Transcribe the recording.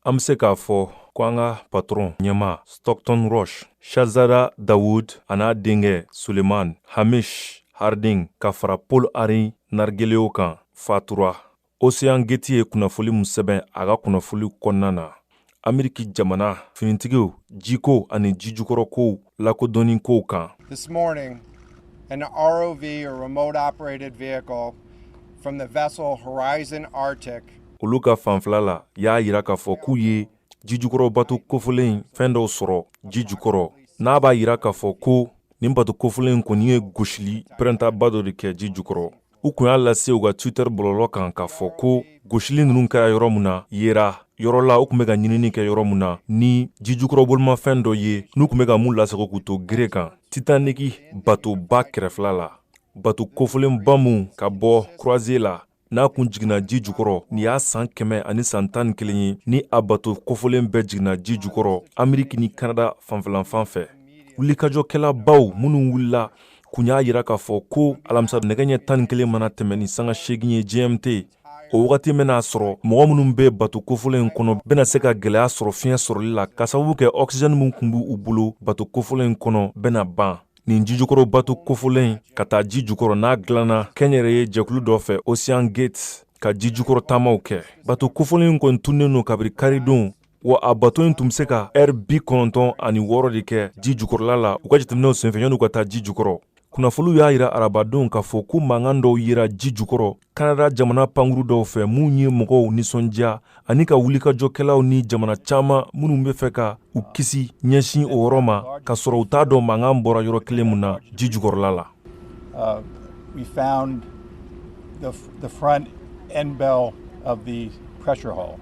An bɛ se k'a fɔ ko an ka patron ɲɛma Stockton Rush, Shahzada Dawood a n'a denkɛ Suleiman Hamish Harding ka fara Paul Henri Nargelew kan fatura. Ocean Gate ye kunnafoni min sɛbɛn a ka kunnafoni kɔnɔna na. Ameriki jamana finitigiw jiko ani jijukɔrɔkow lakodɔnni kow kan. This morning, an ROV, or remote operated vehicle, from the vessel Horizon Arctic. Olu ka fanfɛla la y'a yira k'a fɔ k'u ye jijukɔrɔ bato kofolen fɛn dɔw sɔrɔ ji jukɔrɔ. N'a b'a yira k'a fɔ ko nin bato kofolen kɔni ye gosili pɛrɛntaba dɔ de kɛ ji jukɔrɔ. U kun y'a lase u ka Twitter bɔlɔlɔ kan k'a fɔ ko gosili ninnu kɛra yɔrɔ mun na yera yɔrɔ la u kun bɛ ka ɲinini kɛ yɔrɔ mun na ni jijukɔrɔ bolimafɛn dɔ ye n'u kun bɛ ka mun lasago k'u to gere kan Titanic batoba kɛrɛfɛla la. Bato kofolenba mun ka bɔ croisier la n'a kun jiginna ji jukɔrɔ ni y'a san 111 ye ni a bato kofolen bɛɛ jiginna ji jukɔrɔ Ameriki ni Canada fanfɛlanfan fɛ. Wulikajɔkɛla baw minnu wulila kun y'a yira k'a fɔ ko alamisa nɛgɛ ɲɛ 11 mana tɛmɛ ni sanga 8 ye GMT. O wagati bɛna sɔrɔ mɔgɔ minnu bɛ bato kofolen kɔnɔ bɛna se ka gɛlɛya sɔrɔ fiɲɛ sɔrɔli la ka sababu kɛ oxygène min kun b'u bolo bato kofolen kɔnɔ bɛna ban. Nin jijukɔrɔ bato kofolen ka taa ji jukɔrɔ n'a dilanna kɛnyɛrɛye jɛkulu dɔ fɛ Ocean Gate ka ji jukɔrɔ taamaw kɛ. Bato kofolen kɔni tunnen no kabiri karidon wa a bato in tun bɛ se ka heure 96 de kɛ ji jukɔrɔla la u ka jateminɛw senfɛ yan'u ka taa ji jukɔrɔ. Kunnafoniw y'a yira arabadon k'a fɔ ko mankan dɔw yera ji jukɔrɔ Canada jamana pankuru dɔw fɛ mun ye mɔgɔw nisɔndiya ani ka wulikajɔkɛlaw ni jamana caman minnu bɛ fɛ ka u kisi ɲɛsin o yɔrɔ ma ka sɔrɔ u t'a dɔn mankan bɔra yɔrɔ kelen mun na ji jukɔrɔla la. We found the front end bell of the pressure hull.